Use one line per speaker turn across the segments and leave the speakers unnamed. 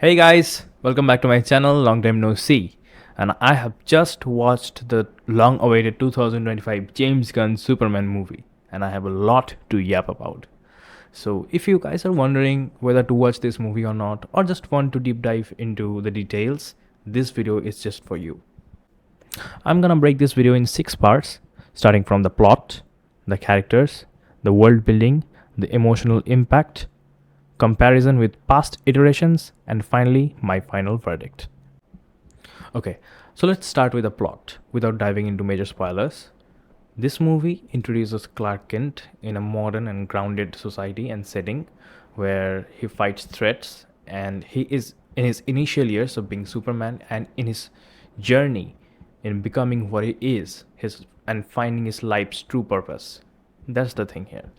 Hey guys, welcome back to my channel. Long time no see. And I have just watched the long awaited 2025 James Gunn Superman movie, and I have a lot to yap about. So, if you guys are wondering whether to watch this movie or not, or just want to deep dive into the details, this video is just for you. I'm gonna break this video in 6 parts, starting from the plot, the characters, the world building, the emotional impact, comparison with past iterations, and finally, my final verdict. Okay, so let's start with the plot without diving into major spoilers. This movie introduces Clark Kent in a modern and grounded society and setting where he fights threats, and he is in his initial years of being Superman and in his journey in becoming what he is, his and finding his life's true purpose. That's the thing here.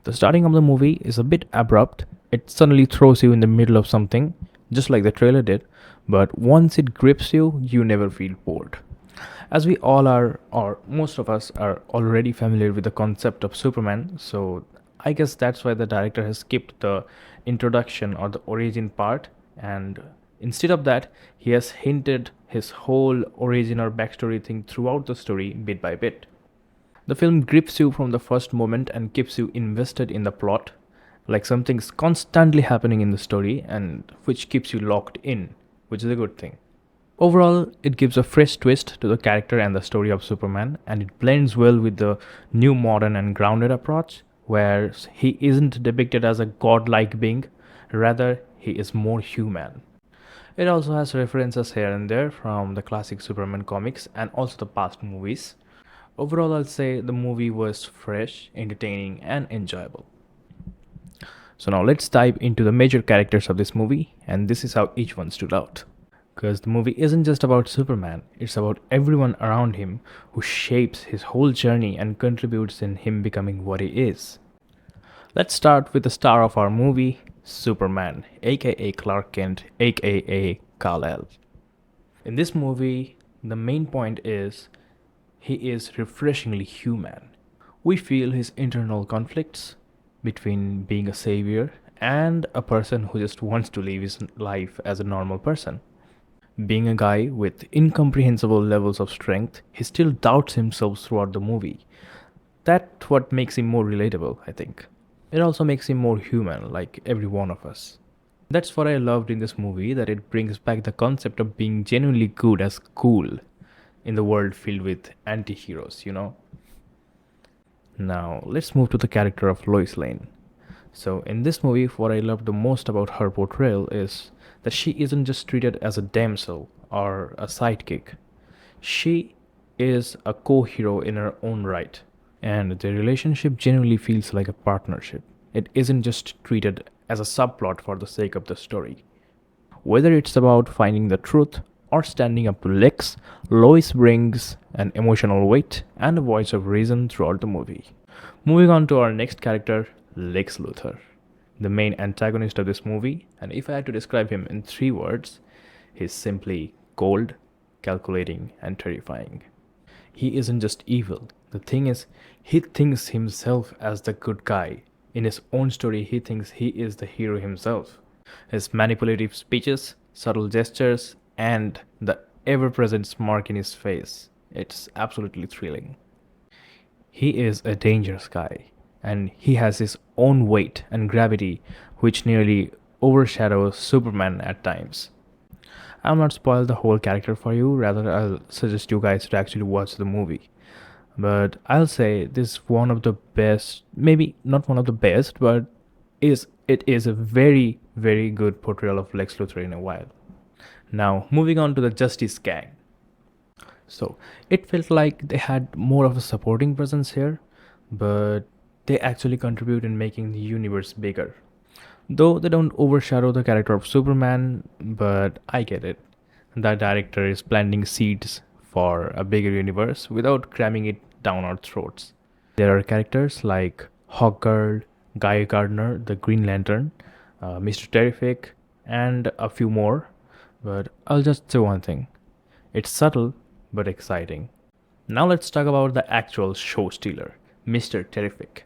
The starting of the movie is a bit abrupt. It suddenly throws you in the middle of something, just like the trailer did, but once it grips you, you never feel bored. As we all are, or most of us are already familiar with the concept of Superman, so I guess that's why the director has skipped the introduction or the origin part, and instead of that, he has hinted his whole origin or backstory thing throughout the story bit by bit. The film grips you from the first moment and keeps you invested in the plot, like something's constantly happening in the story and which keeps you locked in, which is a good thing. Overall, it gives a fresh twist to the character and the story of Superman, and it blends well with the new modern and grounded approach, where he isn't depicted as a godlike being, rather, he is more human. It also has references here and there from the classic Superman comics and also the past movies. Overall, I'll say the movie was fresh, entertaining, and enjoyable. So now let's dive into the major characters of this movie, and this is how each one stood out. Because the movie isn't just about Superman, it's about everyone around him who shapes his whole journey and contributes in him becoming what he is. Let's start with the star of our movie, Superman, aka Clark Kent, aka Kal-El. In this movie, the main point is he is refreshingly human. We feel his internal conflicts between being a savior and a person who just wants to live his life as a normal person. Being a guy with incomprehensible levels of strength, he still doubts himself throughout the movie. That's what makes him more relatable, I think. It also makes him more human, like every one of us. That's what I loved in this movie, that it brings back the concept of being genuinely good as cool in the world filled with anti-heroes. Now, let's move to the character of Lois Lane. So, in this movie, what I love the most about her portrayal is that she isn't just treated as a damsel or a sidekick. She is a co-hero in her own right, and the relationship genuinely feels like a partnership. It isn't just treated as a subplot for the sake of the story. Whether it's about finding the truth or standing up to Lex, Lois brings an emotional weight and a voice of reason throughout the movie. Moving on to our next character, Lex Luthor, the main antagonist of this movie, and if I had to describe him in 3 words, he's simply cold, calculating, and terrifying. He isn't just evil. The thing is, he thinks himself as the good guy. In his own story, he thinks he is the hero himself. His manipulative speeches, subtle gestures, and the ever present smirk in his face. It's absolutely thrilling. He is a dangerous guy, and he has his own weight and gravity, which nearly overshadows Superman at times. I'll not spoil the whole character for you, rather, I'll suggest you guys to actually watch the movie. But I'll say this is one of the best, maybe not one of the best, but it is a very, very good portrayal of Lex Luthor in a while. Now, moving on to the Justice Gang. So, it felt like they had more of a supporting presence here, but they actually contribute in making the universe bigger. Though they don't overshadow the character of Superman, but I get it. The director is planting seeds for a bigger universe without cramming it down our throats. There are characters like Hawkgirl, Guy Gardner, the Green Lantern, Mr. Terrific, and a few more, but I'll just say one thing. It's subtle but exciting. Now let's talk about the actual show stealer, Mr. Terrific.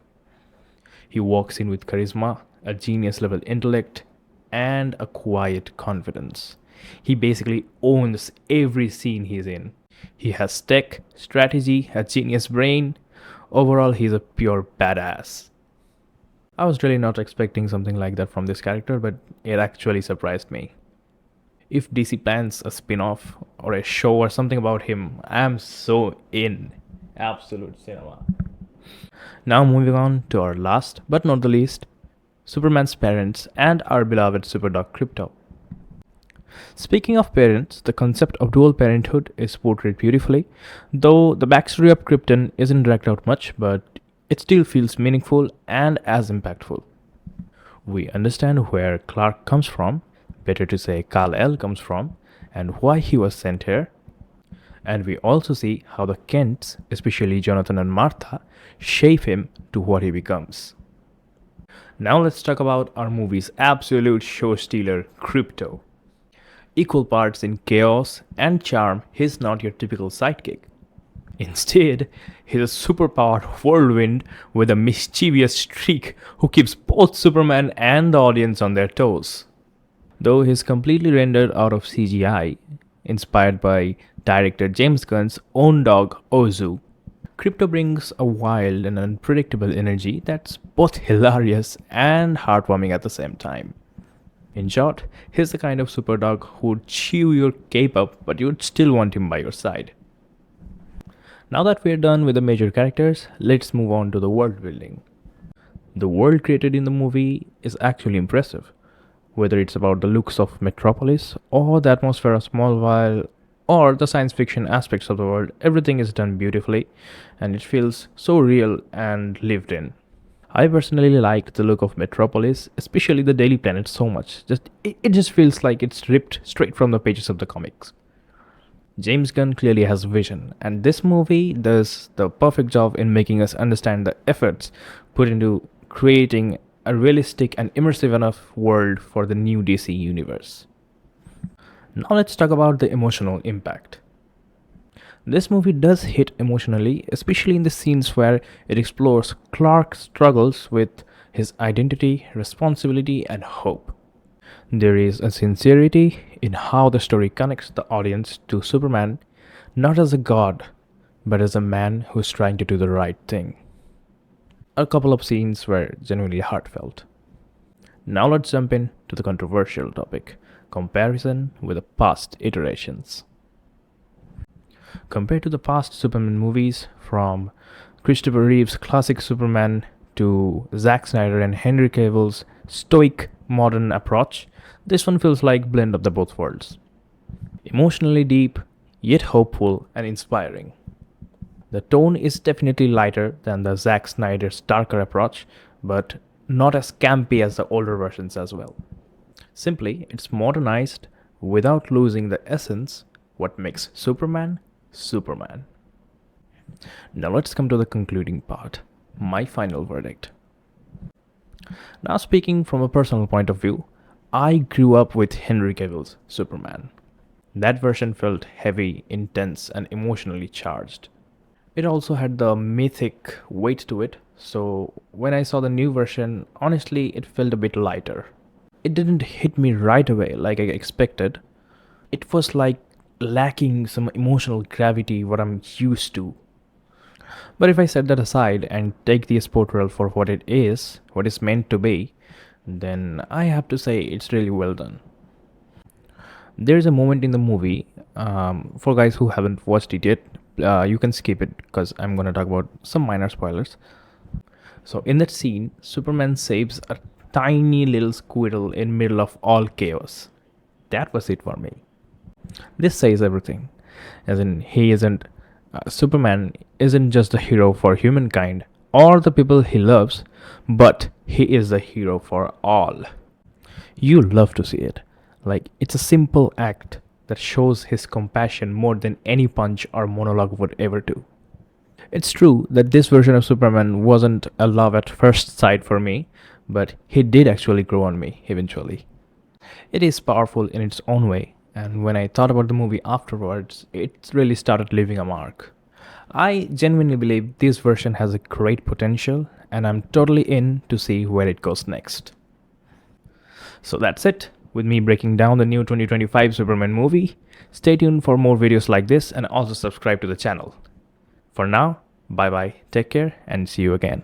He walks in with charisma, a genius level intellect, and a quiet confidence. He basically owns every scene he's in. He has tech, strategy, a genius brain. Overall, he's a pure badass. I was really not expecting something like that from this character, but it actually surprised me. If DC plans a spin off or a show or something about him, I am so in. Absolute cinema. Now, moving on to our last but not the least, Superman's parents and our beloved superdog Crypto. Speaking of parents, the concept of dual parenthood is portrayed beautifully, though the backstory of Krypton isn't dragged out much, but it still feels meaningful and as impactful. We understand where Clark comes from, better to say Kal-El comes from, and why he was sent here. And we also see how the Kents, especially Jonathan and Martha, shape him to what he becomes. Now let's talk about our movie's absolute show stealer, Crypto. Equal parts in chaos and charm, he's not your typical sidekick. Instead, he's a superpowered whirlwind with a mischievous streak who keeps both Superman and the audience on their toes. Though he's completely rendered out of CGI, inspired by director James Gunn's own dog Ozu, Crypto brings a wild and unpredictable energy that's both hilarious and heartwarming at the same time. In short, he's the kind of superdog who'd chew your cape up, but you'd still want him by your side. Now that we're done with the major characters, let's move on to the world building. The world created in the movie is actually impressive. Whether it's about the looks of Metropolis, or the atmosphere of Smallville, or the science fiction aspects of the world, everything is done beautifully and it feels so real and lived in. I personally liked the look of Metropolis, especially the Daily Planet, so much. It just feels like it's ripped straight from the pages of the comics. James Gunn clearly has vision, and this movie does the perfect job in making us understand the efforts put into creating a realistic and immersive enough world for the new DC universe. Now let's talk about the emotional impact. This movie does hit emotionally, especially in the scenes where it explores Clark's struggles with his identity, responsibility, and hope. There is a sincerity in how the story connects the audience to Superman, not as a god, but as a man who's trying to do the right thing. A couple of scenes were genuinely heartfelt. Now let's jump into the controversial topic: comparison with the past iterations. Compared to the past Superman movies, from Christopher Reeve's classic Superman to Zack Snyder and Henry Cavill's stoic modern approach, this one feels like blend of the both worlds. Emotionally deep, yet hopeful and inspiring. The tone is definitely lighter than the Zack Snyder's darker approach, but not as campy as the older versions as well. Simply, it's modernized without losing the essence, what makes Superman Superman. Now let's come to the concluding part, my final verdict. Now, speaking from a personal point of view, I grew up with Henry Cavill's Superman. That version felt heavy, intense, and emotionally charged. It also had the mythic weight to it, so when I saw the new version, honestly, it felt a bit lighter. It didn't hit me right away like I expected. It was like lacking some emotional gravity what I'm used to. But if I set that aside and take the sport role for what it is, what it's meant to be, then I have to say it's really well done. There's a moment in the movie, for guys who haven't watched it yet, you can skip it because I'm gonna talk about some minor spoilers. So in that scene, Superman saves a tiny little squirrel in middle of all chaos. That was it for me. This says everything, as in Superman isn't just a hero for humankind or the people he loves, but he is the hero for all. You love to see it. Like, it's a simple act that shows his compassion more than any punch or monologue would ever do. It's true that this version of Superman wasn't a love at first sight for me, but he did actually grow on me eventually. It is powerful in its own way, and when I thought about the movie afterwards, it really started leaving a mark. I genuinely believe this version has a great potential, and I'm totally in to see where it goes next. So that's it with me breaking down the new 2025 Superman movie. Stay tuned for more videos like this and also subscribe to the channel. For now, bye bye, take care, and see you again.